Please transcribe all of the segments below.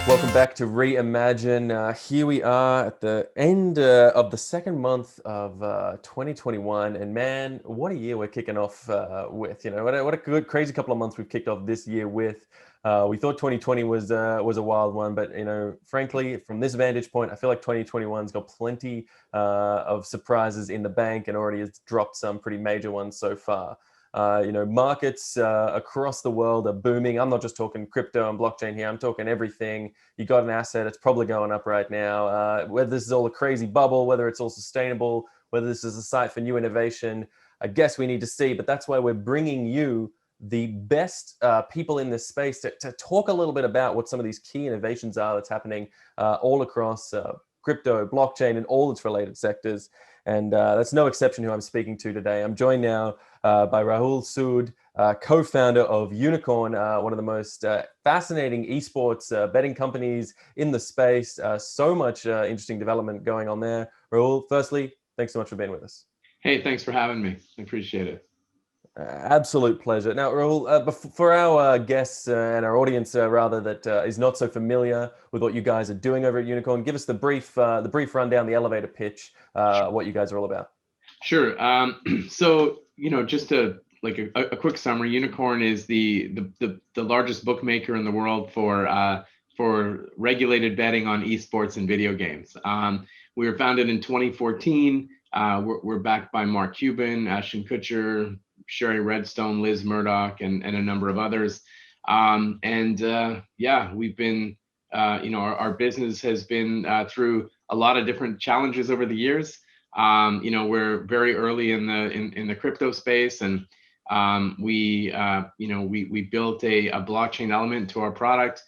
Welcome back to Reimagine. Here we are at the end of the second month of 2021, and man, what a year we're kicking off with. You know, what a good, crazy couple of months we've kicked off this year with. We thought 2020 was a wild one, but you know, frankly, from this vantage point, I feel like 2021's got plenty of surprises in the bank, and already has dropped some pretty major ones so far. You know, markets across the world are booming. I'm not just talking crypto and blockchain here. I'm talking everything. You got an asset, it's probably going up right now. Whether this is all a crazy bubble, whether it's all sustainable, whether this is a site for new innovation, I guess we need to see. But that's why we're bringing you the best people in this space to talk a little bit about what some of these key innovations are that's happening all across crypto, blockchain, and all its related sectors. And that's no exception who I'm speaking to today. I'm joined now by Rahul Sood, co-founder of Unikrn, one of the most fascinating esports betting companies in the space. So much interesting development going on there. Rahul, firstly, thanks so much for being with us. Hey, thanks for having me. I appreciate it. Absolute pleasure. Now, Rahul, for our guests and our audience, rather, that is not so familiar with what you guys are doing over at Unikrn, give us the brief rundown, the elevator pitch, what you guys are all about. Sure. So, you know, just a quick summary. Unikrn is the largest bookmaker in the world for regulated betting on esports and video games. We were founded in 2014. We're backed by Mark Cuban, Ashton Kutcher, Sherry Redstone, Liz Murdoch, and a number of others. Yeah, we've been, our business has been through a lot of different challenges over the years. We're very early in the crypto space, and we built a blockchain element to our product.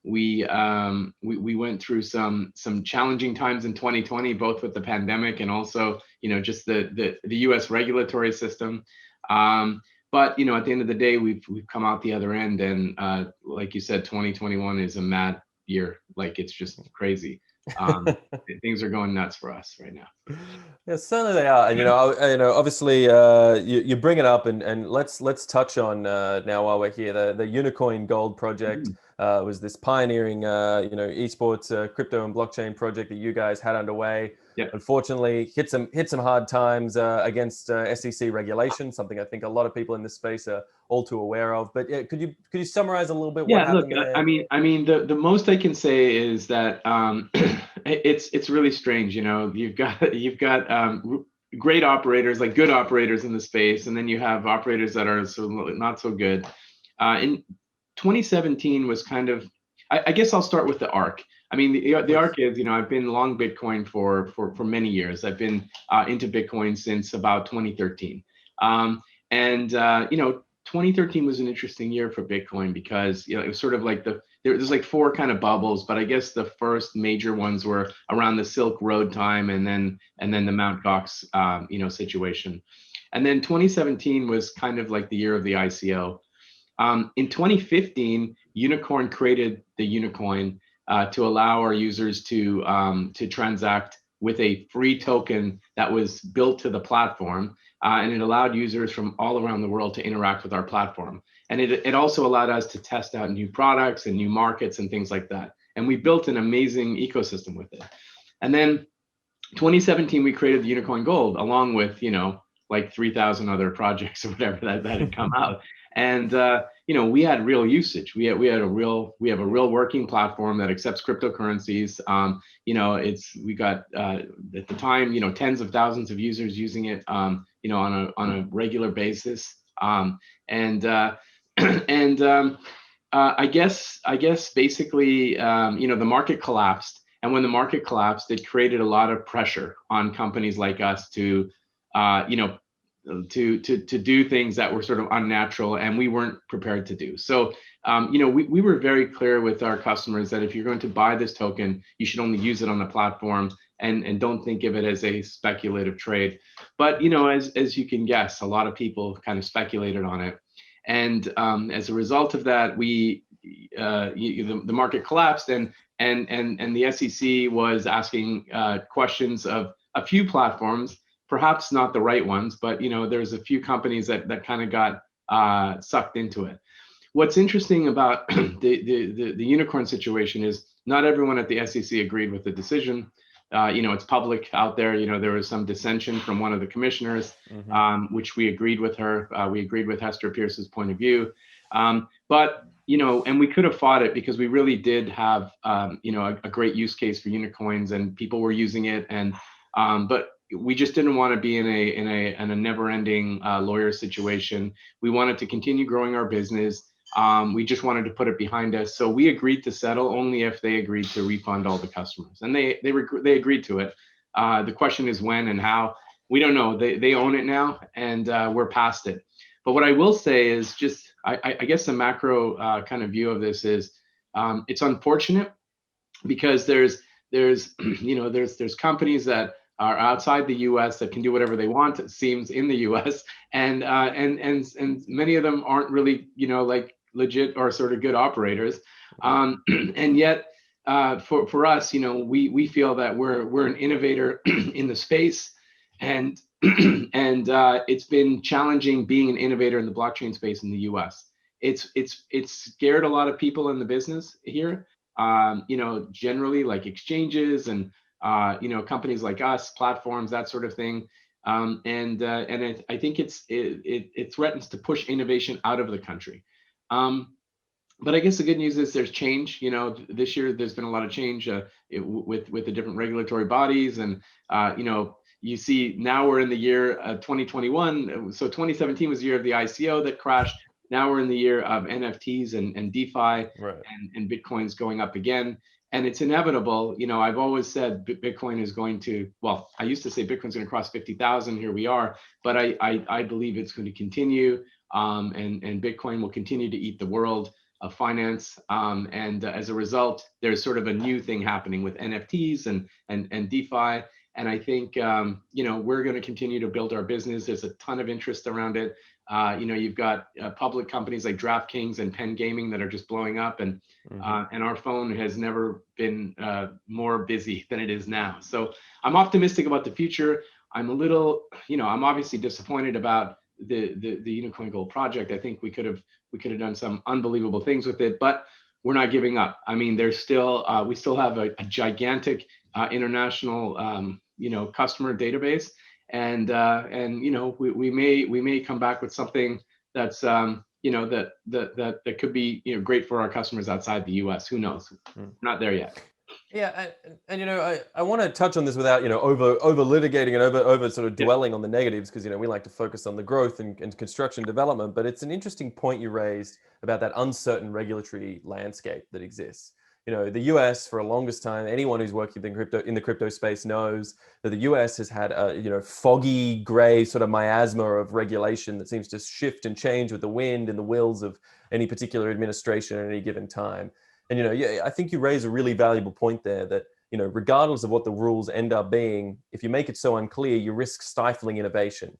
We went through some challenging times in 2020, both with the pandemic and also, just the U.S. regulatory system. But at the end of the day, we've come out the other end, and like you said, 2021 is a mad year. Like, it's just crazy. Things are going nuts for us right now. Yeah, certainly they are. And obviously, you bring it up, and let's touch on now while we're here. The Unikrn Gold project was this pioneering, esports, crypto and blockchain project that you guys had underway. Yep. Unfortunately, hit some hard times against SEC regulation, something I think a lot of people in this space are all too aware of. But yeah, could you summarize a little bit what happened there? I mean, the most I can say is that it's really strange. You've got great operators, like good operators in the space, and then you have operators that are not so good. In 2017 was kind of, I guess I'll start with the arc. I mean, the arc is, I've been long Bitcoin for many years. I've been into Bitcoin since about 2013. 2013 was an interesting year for Bitcoin because, it was sort of like there's like four kind of bubbles, but I guess the first major ones were around the Silk Road time, and then the Mt. Gox, situation. And then 2017 was kind of like the year of the ICO. In 2015, Unikrn created the Unicoin to allow our users to transact with a free token that was built to the platform, and it allowed users from all around the world to interact with our platform. And it also allowed us to test out new products and new markets and things like that. And we built an amazing ecosystem with it. And then 2017, we created the Unikrn Gold, along with, like 3,000 other projects or whatever that had come out. And we had real usage. We have a real working platform that accepts cryptocurrencies. We got at the time, tens of thousands of users using it, on a regular basis. I guess basically, the market collapsed, and when the market collapsed, it created a lot of pressure on companies like us to do things that were sort of unnatural, and we weren't prepared to do. So, we were very clear with our customers that if you're going to buy this token, you should only use it on the platform, and don't think of it as a speculative trade. But, as you can guess, a lot of people kind of speculated on it. And as a result of that, the market collapsed, and the SEC was asking questions of a few platforms, perhaps not the right ones, but there's a few companies that kind of got sucked into it. what's interesting about the unicorn situation is not everyone at the SEC agreed with the decision. It's public out there. There was some dissension from one of the commissioners, Mm-hmm. which we agreed with her. We agreed with Hester Pierce's point of view. But and we could have fought it because we really did have, a great use case for unicorns and people were using it. And but we just didn't want to be in a never-ending lawyer situation. We wanted to continue growing our business. We just wanted to put it behind us. So we agreed to settle only if they agreed to refund all the customers, and they agreed to it. The question is when and how. We don't know. They own it now, and we're past it. But what I will say is just, I guess the macro kind of view of this is, it's unfortunate because there's there's companies that are outside the U.S. that can do whatever they want, it seems, in the U.S. and many of them aren't really like legit or sort of good operators, and yet for us, we feel that we're an innovator in the space, and and it's been challenging being an innovator in the blockchain space in the U.S. It's scared a lot of people in the business here. Generally like exchanges and companies like us, platforms, that sort of thing. I think it threatens to push innovation out of the country. But I guess the good news is there's change. This year there's been a lot of change with the different regulatory bodies, and you see now we're in the year 2021. So 2017 was the year of the ICO that crashed. Now we're in the year of NFTs and DeFi, Right. and Bitcoin's going up again. And it's inevitable. I've always said Bitcoin is going to, well, I used to say Bitcoin's going to cross 50,000. Here we are. But I believe it's going to continue, and Bitcoin will continue to eat the world of finance. And as a result, there's sort of a new thing happening with NFTs and DeFi. And I think, we're going to continue to build our business. There's a ton of interest around it. You've got public companies like DraftKings and Penn Gaming that are just blowing up, and our phone has never been more busy than it is now. So I'm optimistic about the future. I'm a little, I'm obviously disappointed about the Unicorn Gold project. I think we could have done some unbelievable things with it, but we're not giving up. I mean, there's still we still have a gigantic international customer database. And we may come back with something that's that could be great for our customers outside the U.S. Who knows? We're not there yet. Yeah, and I want to touch on this without over litigating and over sort of dwelling on the negatives, because we like to focus on the growth and construction development. But it's an interesting point you raised about that uncertain regulatory landscape that exists. The US, for the longest time, anyone who's working in the crypto space knows that the US has had a foggy gray sort of miasma of regulation that seems to shift and change with the wind and the wills of any particular administration at any given time. And I think you raise a really valuable point there that regardless of what the rules end up being, if you make it so unclear, you risk stifling innovation.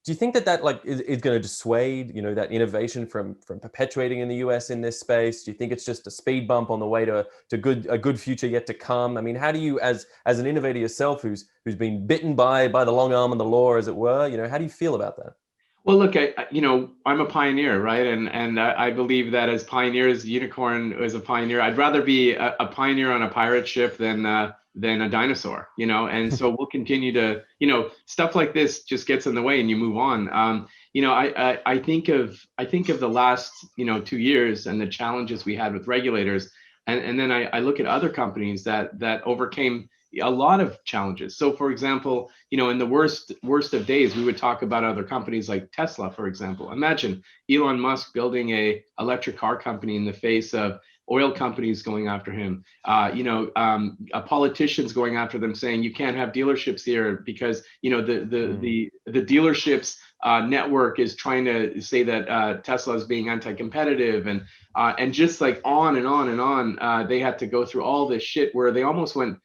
Do you think that is going to dissuade that innovation from perpetuating in the US in this space? Do you think it's just a speed bump on the way to a good future yet to come? I mean, how do you, as an innovator yourself, who's been bitten by the long arm of the law, as it were, how do you feel about that? Well, look, I'm a pioneer, right? And I believe that as pioneers, Unicorn is a pioneer. I'd rather be a pioneer on a pirate ship than a dinosaur, And so we'll continue to, stuff like this just gets in the way and you move on. I think of the last 2 years and the challenges we had with regulators, and then I look at other companies that overcame a lot of challenges. So for example, in the worst of days, we would talk about other companies like Tesla, for example. Imagine Elon Musk building a electric car company in the face of oil companies going after him, politicians going after them, saying you can't have dealerships here because the dealerships network is trying to say that Tesla is being anti-competitive, and just like on and on and on. They had to go through all this shit where they almost went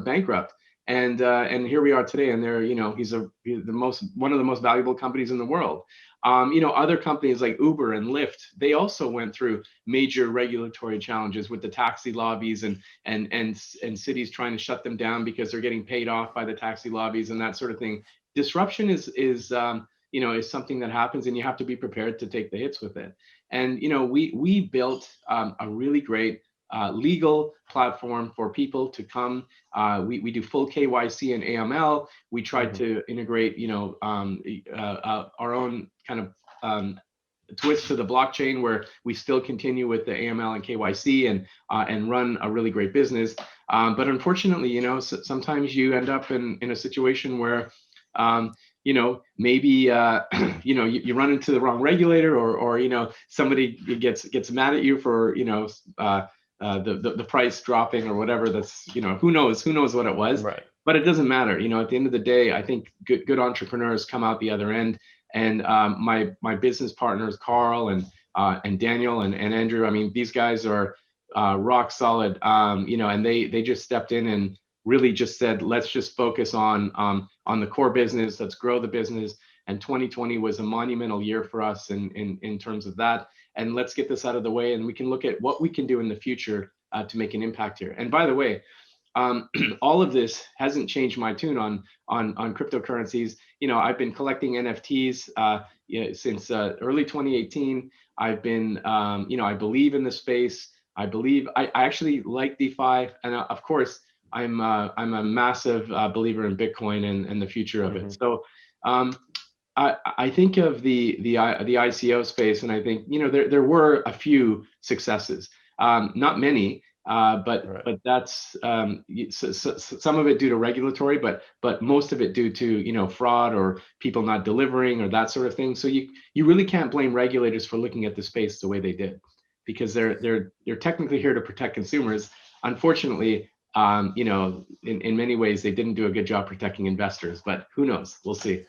bankrupt. And here we are today, and they're he's one of the most valuable companies in the world. Other companies like Uber and Lyft, they also went through major regulatory challenges with the taxi lobbies and cities trying to shut them down because they're getting paid off by the taxi lobbies and that sort of thing. Disruption is is something that happens, and you have to be prepared to take the hits with it. And we built a really great legal platform for people to come. We do full KYC and AML. We tried Hmm. to integrate our own kind of twist to the blockchain, where we still continue with the AML and KYC and run a really great business. But unfortunately, sometimes you end up in a situation where maybe you run into the wrong regulator, or somebody gets mad at you for the price dropping or whatever. That's who knows what it was. Right. But it doesn't matter. At the end of the day, I think good entrepreneurs come out the other end. And my business partners, Carl and Daniel and Andrew, I mean, these guys are rock solid. And they just stepped in and really just said, let's just focus on the core business. Let's grow the business. And 2020 was a monumental year for us in terms of that. And let's get this out of the way, and we can look at what we can do in the future to make an impact here. And by the way, all of this hasn't changed my tune on cryptocurrencies. I've been collecting NFTs since early 2018. I've been, I believe in the space. I actually like DeFi, and of course, I'm a massive believer in Bitcoin and the future of it. So I think of the ICO space, and I think there were a few successes, not many. But that's some of it due to regulatory, but most of it due to fraud or people not delivering or that sort of thing. So you really can't blame regulators for looking at the space the way they did, because they're technically here to protect consumers. Unfortunately, in many ways they didn't do a good job protecting investors. But who knows? We'll see.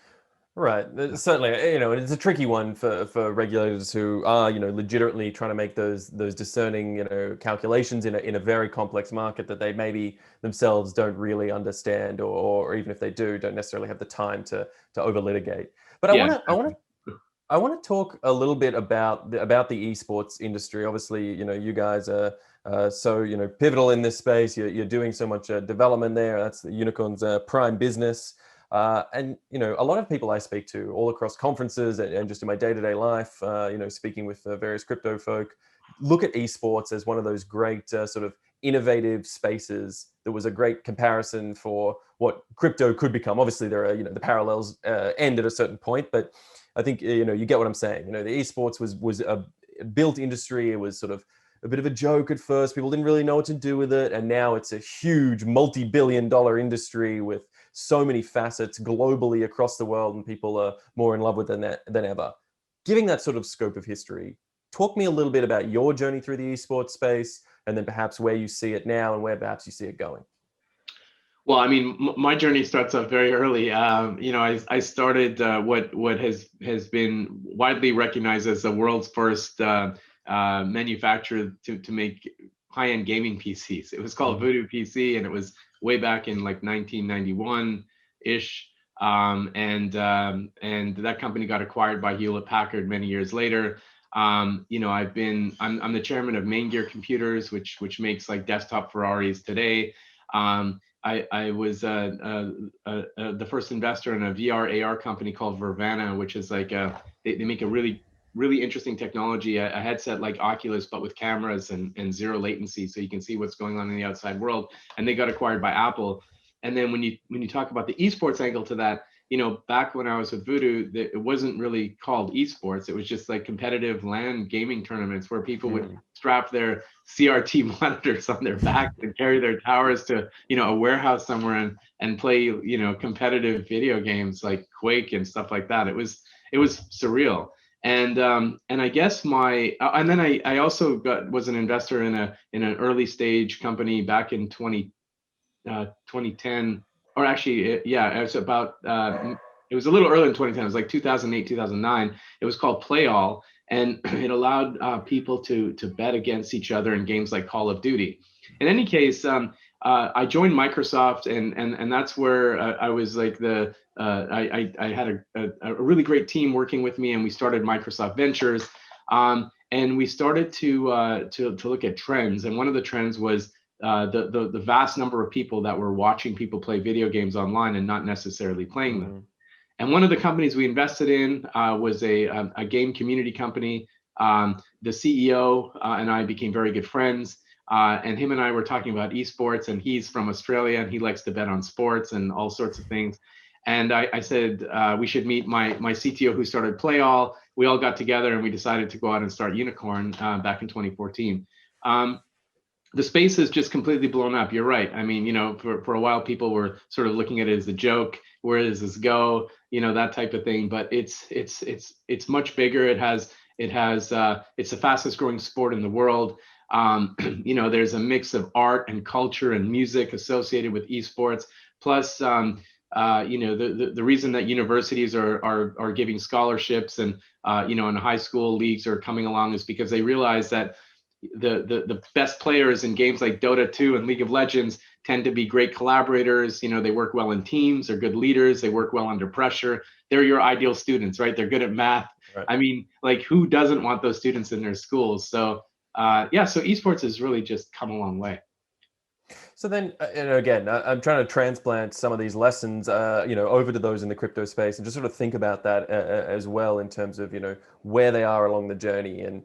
Right. Certainly, it's a tricky one for regulators who are, legitimately trying to make those discerning, calculations in a very complex market that they maybe themselves don't really understand, or even if they do, don't necessarily have the time to over litigate. But Yeah. I want to talk a little bit about the esports industry. Obviously, you guys are so pivotal in this space. You're doing so much development there. That's the Unikrn's prime business. And a lot of people I speak to all across conferences and just in my day-to-day life, speaking with various crypto folk, look at esports as one of those great sort of innovative spaces that was a great comparison for what crypto could become. Obviously, there are the parallels end at a certain point, but I think you get what I'm saying. The esports was a built industry. It was sort of a bit of a joke at first. People didn't really know what to do with it, and now it's a huge multi-billion-dollar industry with so many facets globally across the world, and people are more in love with it than ever. Giving that sort of scope of history, talk me a little bit about your journey through the esports space, and then perhaps where you see it now and where perhaps you see it going. Well, I mean, my journey starts off very early. I started what has been widely recognized as the world's first manufacturer to make high-end gaming PCs. It was called Voodoo PC, and it was way back in like 1991-ish. And that company got acquired by Hewlett Packard many years later. I'm the chairman of Main Gear Computers, which makes like desktop Ferraris today. I was the first investor in a VR AR company called Vervana, which is like they make a really interesting technology, a headset like Oculus, but with cameras and zero latency, so you can see what's going on in the outside world. And they got acquired by Apple. And then when you talk about the esports angle to that, back when I was with Voodoo, it wasn't really called esports. It was just like competitive LAN gaming tournaments where people would strap their CRT monitors on their back and carry their towers to a warehouse somewhere and play competitive video games like Quake and stuff like that. It was surreal. And I guess and then I also was an investor in an early stage company back in 2010, or actually, yeah, it was about it was a little early in 2010. It was like 2008, 2009. It was called PlayAll, and it allowed people to bet against each other in games like Call of Duty. In any case, I joined Microsoft, and that's where I was like I had a really great team working with me, and we started Microsoft Ventures, and we started to look at trends. And one of the trends was the vast number of people that were watching people play video games online and not necessarily playing them. And one of the companies we invested in was a game community company. The CEO and I became very good friends. And him and I were talking about esports, and he's from Australia and he likes to bet on sports and all sorts of things. And I said we should meet my CTO who started PlayAll. We all got together and we decided to go out and start Unikrn back in 2014. The space has just completely blown up. You're right. I mean, for a while people were sort of looking at it as a joke. Where does this go? That type of thing. But it's much bigger. It's the fastest growing sport in the world. There's a mix of art and culture and music associated with esports. Plus, the reason that universities are giving scholarships and and high school leagues are coming along is because they realize that the best players in games like Dota 2 and League of Legends tend to be great collaborators. They work well in teams, they're good leaders, they work well under pressure. They're your ideal students, right? They're good at math. Right. I mean, like, who doesn't want those students in their schools? So so esports has really just come a long way. So then, again, I'm trying to transplant some of these lessons, over to those in the crypto space, and just sort of think about that as well in terms of, where they are along the journey. And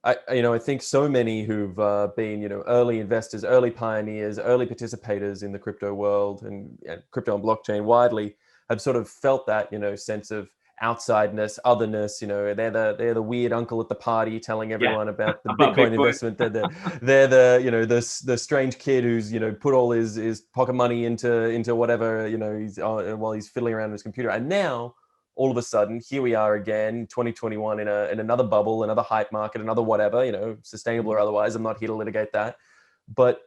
I think so many who've been, early investors, early pioneers, early participators in the crypto world and crypto and blockchain widely have sort of felt that, sense of outsideness, otherness. They're the weird uncle at the party telling everyone about the Bitcoin investment. They're the strange kid who's put all his pocket money into whatever he's while he's fiddling around with his computer. And now, all of a sudden, here we are again, 2021, in another bubble, another hype market, another whatever, sustainable or otherwise. I'm not here to litigate that. But,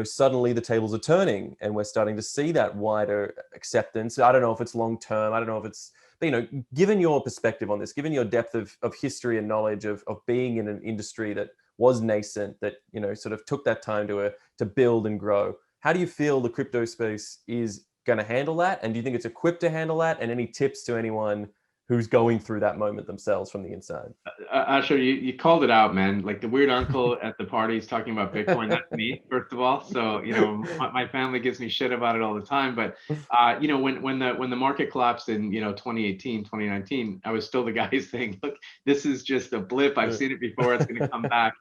suddenly the tables are turning and we're starting to see that wider acceptance. I don't know if it's long term. I don't know if it's, but, given your perspective on this, given your depth of history and knowledge of being in an industry that was nascent, that, sort of took that time to build and grow, how do you feel the crypto space is going to handle that? And do you think it's equipped to handle that? And any tips to anyone who's going through that moment themselves from the inside? Asher, you called it out, man. Like the weird uncle at the parties talking about Bitcoin. That's me, first of all. So my family gives me shit about it all the time. But when the market collapsed in 2018, 2019, I was still the guy saying, look, this is just a blip. I've seen it before. It's going to come back.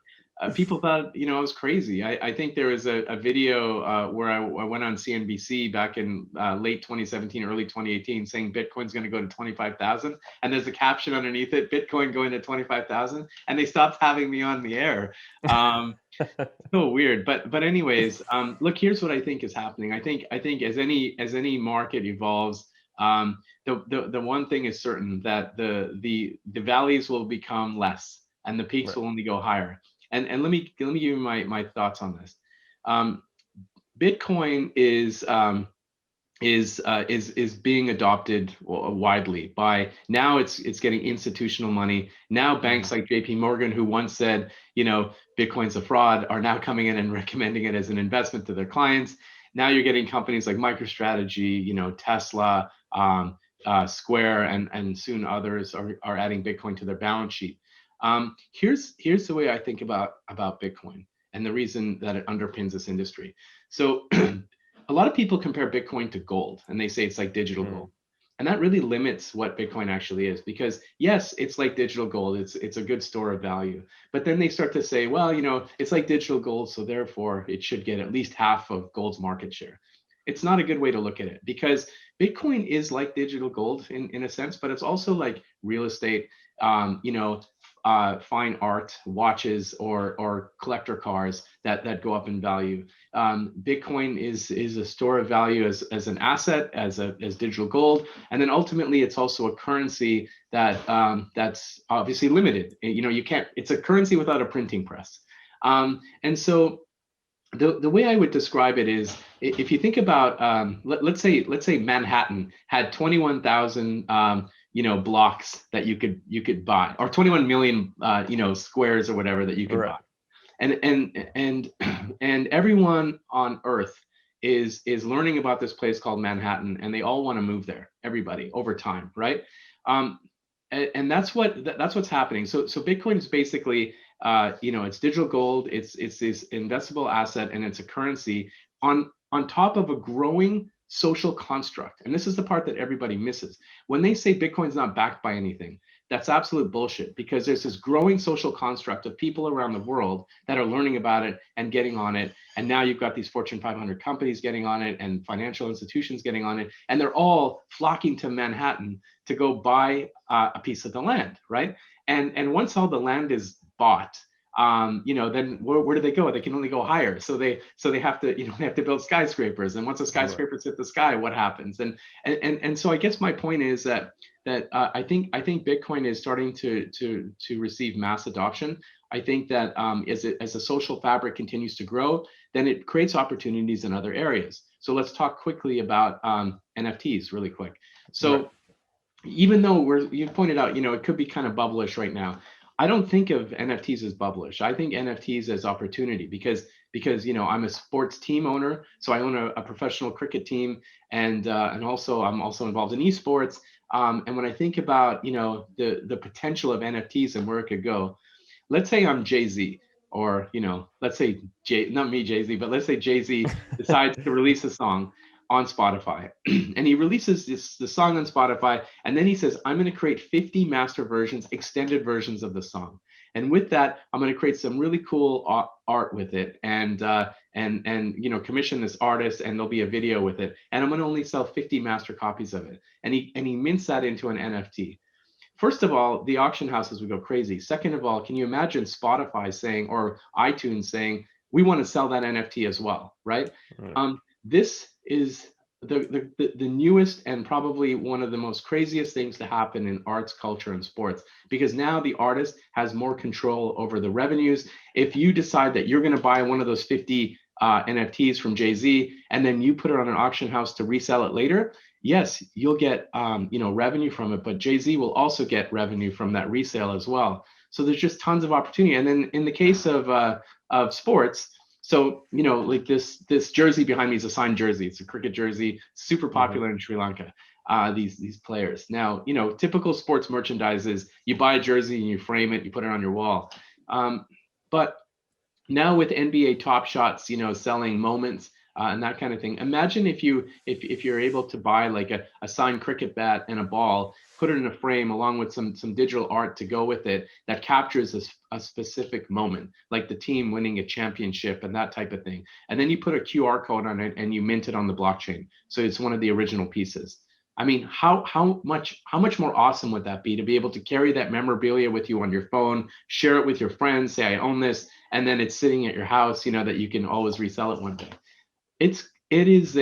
People thought, I was crazy. I think there was a video where I went on CNBC back in late 2017, early 2018, saying Bitcoin's going to go to 25,000. And there's a caption underneath it, Bitcoin going to 25,000. And they stopped having me on the air. So weird. But anyways, look, here's what I think is happening. I think as any market evolves, the one thing is certain, that the valleys will become less and the peaks will only go higher. And let me give you my thoughts on this. Bitcoin is being adopted widely by, now it's getting institutional money. Now banks like JP Morgan, who once said, Bitcoin's a fraud, are now coming in and recommending it as an investment to their clients. Now you're getting companies like MicroStrategy, Tesla, Square, and soon others are adding Bitcoin to their balance sheet. Here's the way I think about Bitcoin and the reason that it underpins this industry. So a lot of people compare Bitcoin to gold and they say it's like digital gold. And that really limits what Bitcoin actually is, because yes, it's like digital gold. It's a good store of value. But then they start to say, well, it's like digital gold, so therefore it should get at least half of gold's market share. It's not a good way to look at it, because Bitcoin is like digital gold in a sense, but it's also like real estate, fine art, watches, or collector cars that go up in value. Bitcoin is a store of value as an asset, as digital gold, and then ultimately it's also a currency that's obviously limited. You can't. It's a currency without a printing press, and so. The way I would describe it is, if you think about, let's say Manhattan had 21,000 blocks that you could buy, or 21 million squares or whatever that you could buy, and everyone on Earth is learning about this place called Manhattan, and they all want to move there. Everybody over time, right? And that's what's happening. So Bitcoin is basically, it's digital gold. It's this investable asset, and it's a currency on top of a growing social construct. And this is the part that everybody misses. When they say Bitcoin's not backed by anything, that's absolute bullshit, because there's this growing social construct of people around the world that are learning about it and getting on it. And now you've got these Fortune 500 companies getting on it and financial institutions getting on it. And they're all flocking to Manhattan to go buy a piece of the land, right? And once all the land is bought, then where do they go? They can only go higher. So they have to, they have to build skyscrapers. And once the skyscrapers hit the sky, what happens? And so I guess my point is that I think Bitcoin is starting to receive mass adoption. I think that as the social fabric continues to grow, then it creates opportunities in other areas. So let's talk quickly about NFTs really quick. So even though you pointed out, it could be kind of bubblish right now. I don't think of NFTs as bubblish. I think NFTs as opportunity because I'm a sports team owner, so I own a professional cricket team, and also I'm also involved in eSports. And when I think about the potential of NFTs and where it could go, let's say I'm Jay-Z, or let's say not me Jay-Z, but let's say Jay-Z decides to release a song on Spotify, and he releases the song on Spotify, and then he says, I'm going to create 50 master versions, extended versions of the song, and with that I'm going to create some really cool art with it, and commission this artist, and there'll be a video with it, and I'm going to only sell 50 master copies of it, and he mints that into an NFT. First of all, the auction houses would go crazy. Second of all, can you imagine Spotify saying, or iTunes saying, we want to sell that NFT as well, right? This is the newest and probably one of the most craziest things to happen in arts, culture, and sports, because now the artist has more control over the revenues. If you decide that you're going to buy one of those 50 NFTs from Jay-Z, and then you put it on an auction house to resell it later, yes, you'll get revenue from it, but Jay-Z will also get revenue from that resale as well. So there's just tons of opportunity. And then in the case of sports, so like this jersey behind me is a signed jersey. It's a cricket jersey, super popular in Sri Lanka. These players. Now, typical sports merchandise is you buy a jersey and you frame it, you put it on your wall. But now with NBA Top Shots, selling moments and that kind of thing. Imagine if you're able to buy like a signed cricket bat and a ball, put it in a frame along with some digital art to go with it that captures a specific moment, like the team winning a championship and that type of thing. And then you put a QR code on it and you mint it on the blockchain. So it's one of the original pieces. I mean, how much more awesome would that be to be able to carry that memorabilia with you on your phone, share it with your friends, say I own this, and then it's sitting at your house, that you can always resell it one day. It is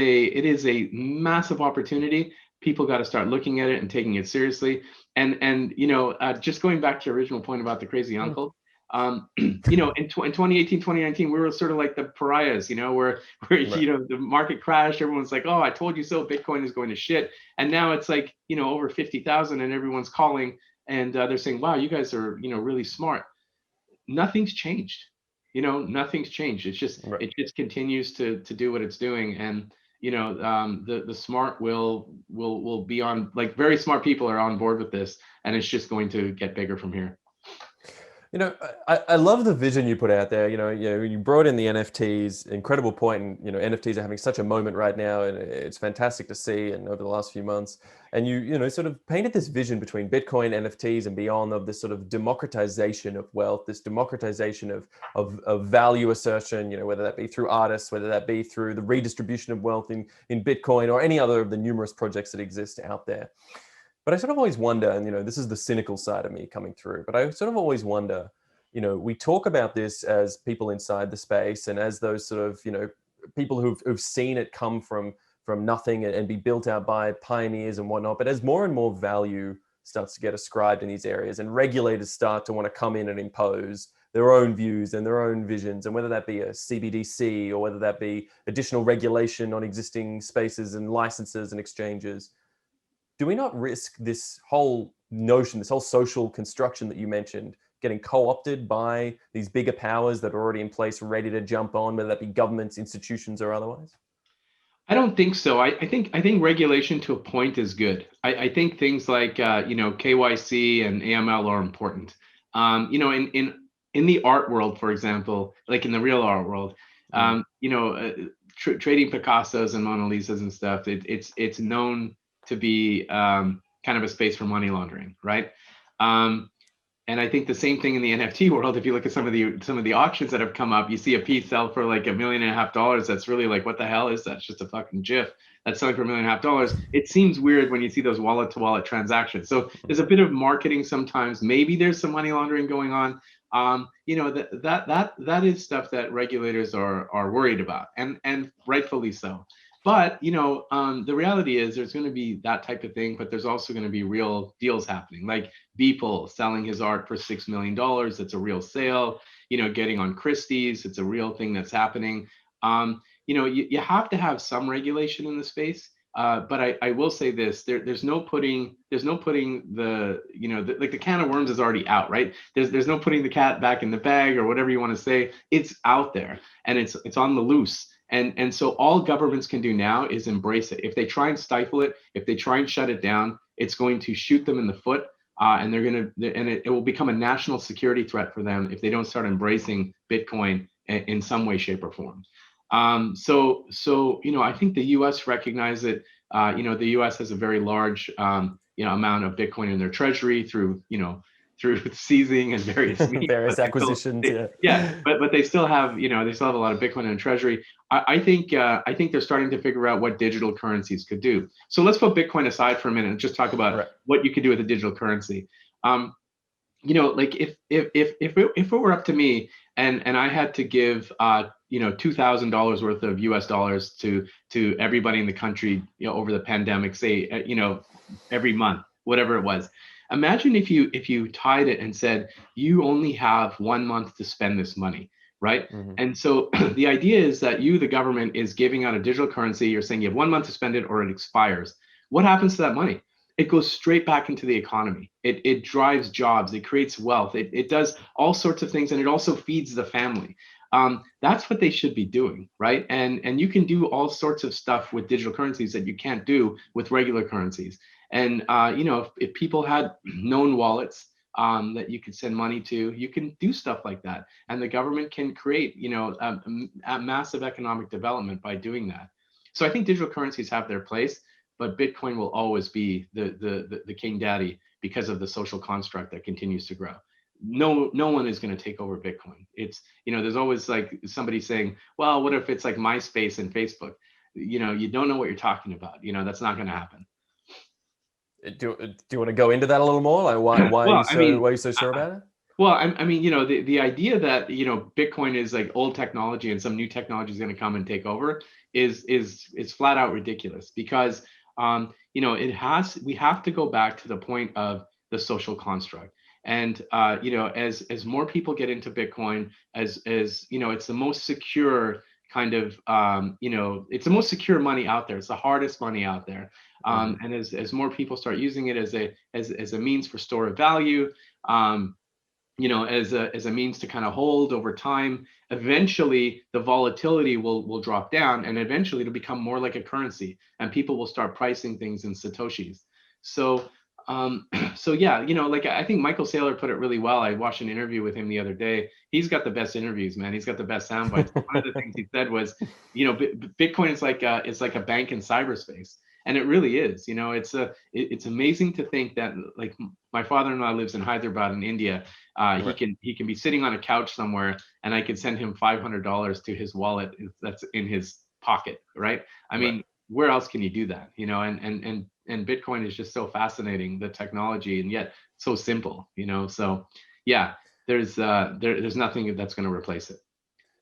a massive opportunity. People got to start looking at it and taking it seriously. And just going back to your original point about the crazy uncle, in 2018, 2019, we were sort of like the pariahs, where the market crashed. Everyone's like, oh, I told you so, Bitcoin is going to shit. And now it's like, over 50,000 and everyone's calling and they're saying, wow, you guys are, really smart. Nothing's changed. Nothing's changed. It's just, it just continues to do what it's doing. And, the smart will be on, like very smart people are on board with this, and it's just going to get bigger from here. I love the vision you put out there. You brought in the NFTs, incredible point. And, NFTs are having such a moment right now, and it's fantastic to see. And over the last few months, and you sort of painted this vision between Bitcoin, NFTs, and beyond of this sort of democratization of wealth, this democratization of value assertion. Whether that be through artists, whether that be through the redistribution of wealth in Bitcoin or any other of the numerous projects that exist out there. But I sort of always wonder, and this is the cynical side of me coming through, but I sort of always wonder, we talk about this as people inside the space and as those sort of, people who've seen it come from nothing and be built out by pioneers and whatnot. But as more and more value starts to get ascribed in these areas and regulators start to want to come in and impose their own views and their own visions, and whether that be a CBDC or whether that be additional regulation on existing spaces and licenses and exchanges, do we not risk this whole notion, this whole social construction that you mentioned, getting co-opted by these bigger powers that are already in place, ready to jump on, whether that be governments, institutions, or otherwise? I don't think so. I think regulation to a point is good. I think things like KYC and AML are important. In the art world, for example, like in the real art world, trading Picassos and Mona Lisas and stuff. It's known to be kind of a space for money laundering, right? Um, and I think the same thing in the NFT world. If you look at some of the auctions that have come up, you see a piece sell for like $1.5 million. That's really like, what the hell is that? It's just a fucking GIF that's selling for $1.5 million. It seems weird when you see those wallet to wallet transactions. So there's a bit of marketing sometimes. Maybe there's some money laundering going on. That is stuff that regulators are worried about, and rightfully so. But the reality is there's going to be that type of thing, but there's also going to be real deals happening, like Beeple selling his art for $6 million. That's a real sale. Getting on Christie's, it's a real thing that's happening. You have to have some regulation in the space. But I will say this: there's no putting the like the can of worms is already out, right? There's no putting the cat back in the bag, or whatever you want to say. It's out there, and it's on the loose. And so all governments can do now is embrace it. If they try and stifle it, if they try and shut it down, it's going to shoot them in the foot, and it will become a national security threat for them if they don't start embracing Bitcoin in some way, shape, or form. So I think the U.S. recognized it. The U.S. has a very large amount of Bitcoin in their treasury through seizing and various means. Various acquisitions. But they still have a lot of Bitcoin in treasury. I think they're starting to figure out what digital currencies could do. So let's put Bitcoin aside for a minute and just talk about what you could do with a digital currency. Like if it were up to me and I had to give $2,000 worth of US dollars to everybody in the country over the pandemic, say every month, whatever it was. Imagine if you tied it and said you only have 1 month to spend this money, right? Mm-hmm. And so the idea is that the government is giving out a digital currency. You're saying you have 1 month to spend it or it expires. What happens to that money? It goes straight back into the economy. It drives jobs. It creates wealth. It does all sorts of things, and it also feeds the family. That's what they should be doing, right? And you can do all sorts of stuff with digital currencies that you can't do with regular currencies. And if people had known wallets that you could send money to, you can do stuff like that, and the government can create a massive economic development by doing that. So I think digital currencies have their place, but Bitcoin will always be the king daddy because of the social construct that continues to grow. No one is going to take over Bitcoin. It's there's always like somebody saying, well, what if it's like MySpace and Facebook? You don't know what you're talking about. That's not going to happen. Do you want to go into that a little more? Like why Well, are you so sure about it? Well, I mean, the idea that Bitcoin is like old technology and some new technology is going to come and take over is flat out ridiculous, because we have to go back to the point of the social construct. And as more people get into Bitcoin, as it's the most secure kind of it's the most secure money out there. It's the hardest money out there. And as more people start using it as a means for store of value, as a means to kind of hold over time, eventually the volatility will drop down, and eventually it'll become more like a currency, and people will start pricing things in Satoshis. So yeah, like I think Michael Saylor put it really well. I watched an interview with him the other day. He's got the best interviews, man. He's got the best sound bites. One of the things he said was, Bitcoin is like a bank in cyberspace. And it really is. It's amazing to think that, like, my father-in-law lives in Hyderabad in India. He can be sitting on a couch somewhere, and I could send him $500 to his wallet that's in his pocket, right? I mean, where else can you do that? And Bitcoin is just so fascinating, the technology, and yet so simple. So yeah, there's nothing that's going to replace it.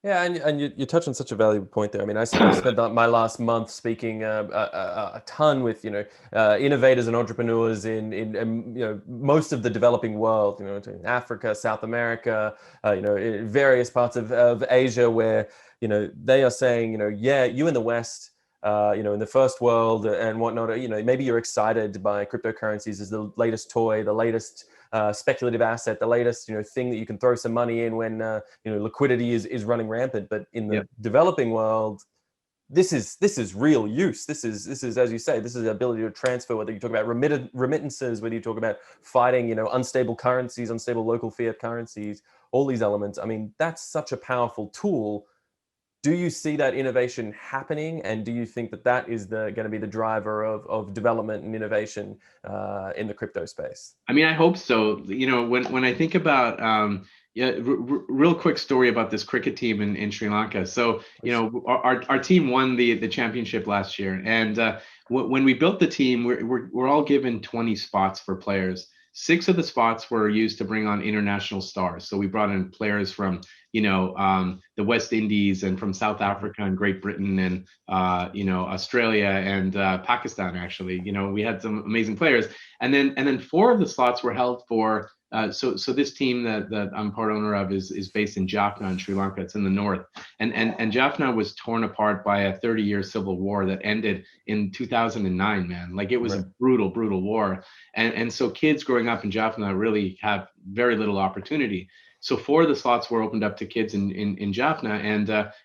Yeah, and you touch on such a valuable point there. I mean, I spent my last month speaking a ton with innovators and entrepreneurs in most of the developing world, in Africa, South America, in various parts of Asia, where they are saying, yeah, you in the West, in the first world and whatnot, maybe you're excited by cryptocurrencies as the latest toy, the latest speculative asset, the latest thing that you can throw some money in when liquidity is running rampant. But in the developing world, this is real use. This is, as you say, this is the ability to transfer, whether you talk about remittances, whether you talk about fighting unstable currencies, unstable local fiat currencies, all these elements. I mean, that's such a powerful tool. Do you see that innovation happening, and do you think that that is going to be the driver of development and innovation in the crypto space? I mean, I hope so. When I think about yeah, real quick story about this cricket team in Sri Lanka. So, Please. our team won the championship last year, and when we built the team, we're all given 20 spots for players. Six of the spots were used to bring on international stars. So we brought in players from the West Indies and from South Africa and Great Britain and Australia and Pakistan. Actually, we had some amazing players, and then four of the slots were held for. So this team that I'm part owner of is based in Jaffna in Sri Lanka. It's in the north, and Jaffna was torn apart by a 30-year civil war that ended in 2009. Man, like it was Right. a brutal war, and so kids growing up in Jaffna really have very little opportunity. So four of the slots were opened up to kids in Jaffna,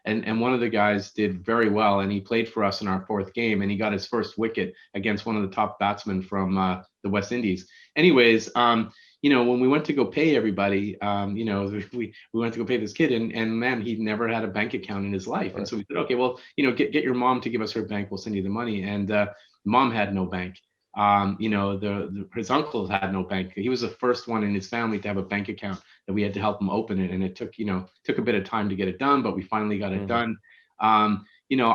and one of the guys did very well, and he played for us in our fourth game, and he got his first wicket against one of the top batsmen from the West Indies. Anyways, when we went to go pay everybody, we went to go pay this kid, and man, he'd never had a bank account in his life, and Right. so we said, okay, well, get your mom to give us her bank, we'll send you the money, and mom had no bank. His uncle had no bank. He was the first one in his family to have a bank account that we had to help him open it, and it took a bit of time to get it done, but we finally got it Mm-hmm. done.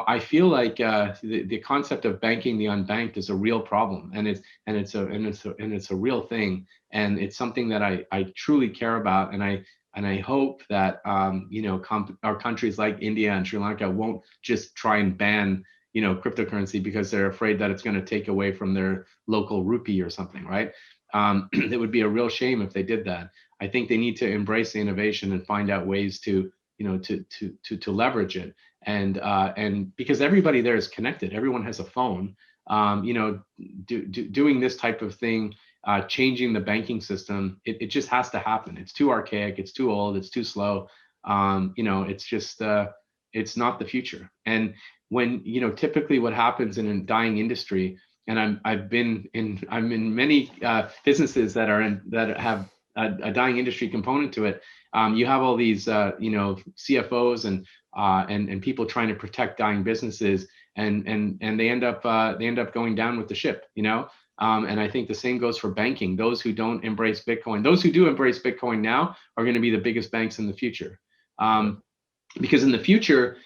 I feel like the concept of banking the unbanked is a real problem, and it's a real thing, and it's something that I truly care about, and I hope that our countries like India and Sri Lanka won't just try and ban cryptocurrency because they're afraid that it's going to take away from their local rupee or something, right? It would be a real shame if they did that. I think they need to embrace the innovation and find out ways to to leverage it, and because everybody there is connected, everyone has a phone. Doing this type of thing, changing the banking system, it just has to happen. It's too archaic, it's too old, it's too slow. It's just it's not the future. And when typically what happens in a dying industry, and I'm in many businesses that have a dying industry component to it. You have all these CFOs and people trying to protect dying businesses, and they end up going down with the ship, and I think the same goes for banking. Those who don't embrace Bitcoin, those who do embrace Bitcoin now, are going to be the biggest banks in the future, Right. because in the future,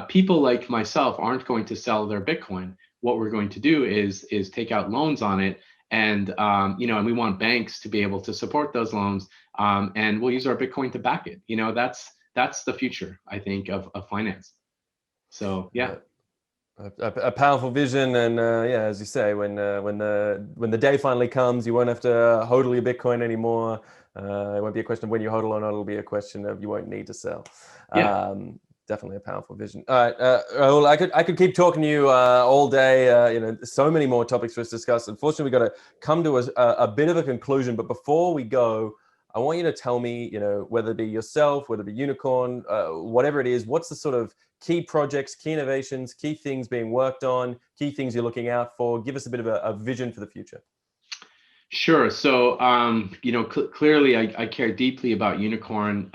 people like myself aren't going to sell their Bitcoin. What we're going to do is take out loans on it, and and we want banks to be able to support those loans, and we'll use our Bitcoin to back it. That's the future, I think, of finance. So yeah. Yeah. A powerful vision, and yeah, as you say, when the day finally comes, you won't have to hodl your Bitcoin anymore. It won't be a question of when you hodl or not. It'll be a question of you won't need to sell. Yeah. Definitely a powerful vision. All right, Rahul, I could keep talking to you all day. So many more topics for us to discuss. Unfortunately, we got to come to a bit of a conclusion. But before we go, I want you to tell me, whether it be yourself, whether it be Unikrn, whatever it is, what's the sort of key projects, key innovations, key things being worked on, key things you're looking out for? Give us a bit of a vision for the future. Sure. So, clearly, I care deeply about Unikrn.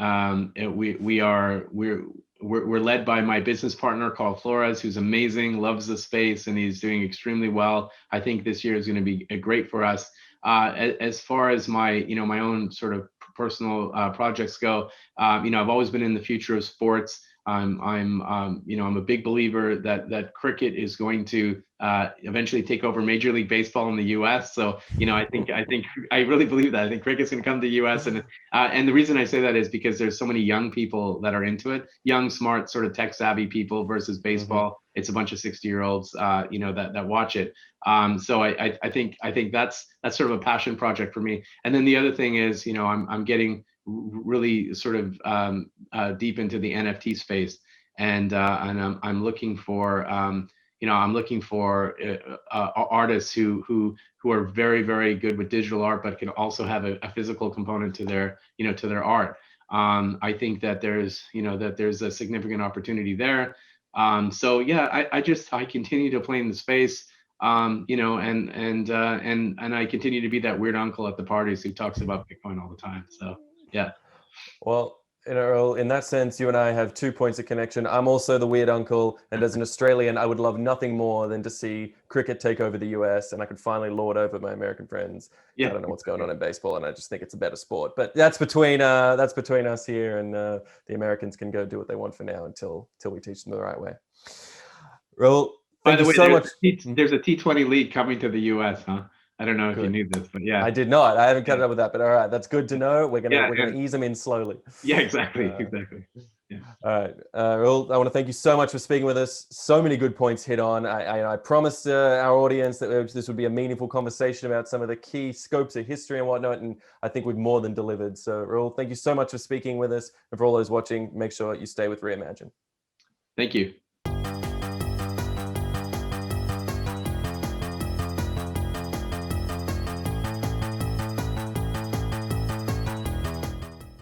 We're led by my business partner, Carl Flores, who's amazing, loves the space, and he's doing extremely well. I think this year is going to be great for us. As far as my own sort of personal projects go, I've always been in the future of sports. I'm a big believer that cricket is going to eventually take over Major League Baseball in the U.S. So, I really believe that. I think cricket's going to come to the U.S. And the reason I say that is because there's so many young people that are into it, young, smart, sort of tech savvy people versus Mm-hmm. baseball. It's a bunch of 60-year-olds, that watch it. So I think that's sort of a passion project for me. And then the other thing is, I'm getting really sort of deep into the NFT space, and I'm looking for artists who are very, very good with digital art, but can also have a physical component to their art. I think that there's a significant opportunity there. So yeah, I continue to play in the space, and I continue to be that weird uncle at the parties who talks about Bitcoin all the time. So yeah. Well, Earl, in that sense, you and I have 2 points of connection. I'm also the weird uncle, and as an Australian, I would love nothing more than to see cricket take over the US, and I could finally lord over my American friends. I Yeah, don't know what's going on in baseball, and I just think it's a better sport. But that's between us here, and the Americans can go do what they want for now until we teach them the right way. Earl, by thank the you way, so much. there's a T20 league coming to the US, huh? I don't know if you Good. knew this, but yeah. I did not. I haven't cut Yeah. it up with that, but all right, that's good to know. We're Yeah, gonna ease them in slowly. yeah, exactly, Uh, exactly. Yeah. All right, Earl, I want to thank you so much for speaking with us. So many good points hit on. I promised our audience that this would be a meaningful conversation about some of the key scopes of history and whatnot, and I think we've more than delivered. So, Earl, thank you so much for speaking with us, and for all those watching, make sure you stay with Reimagine. Thank you.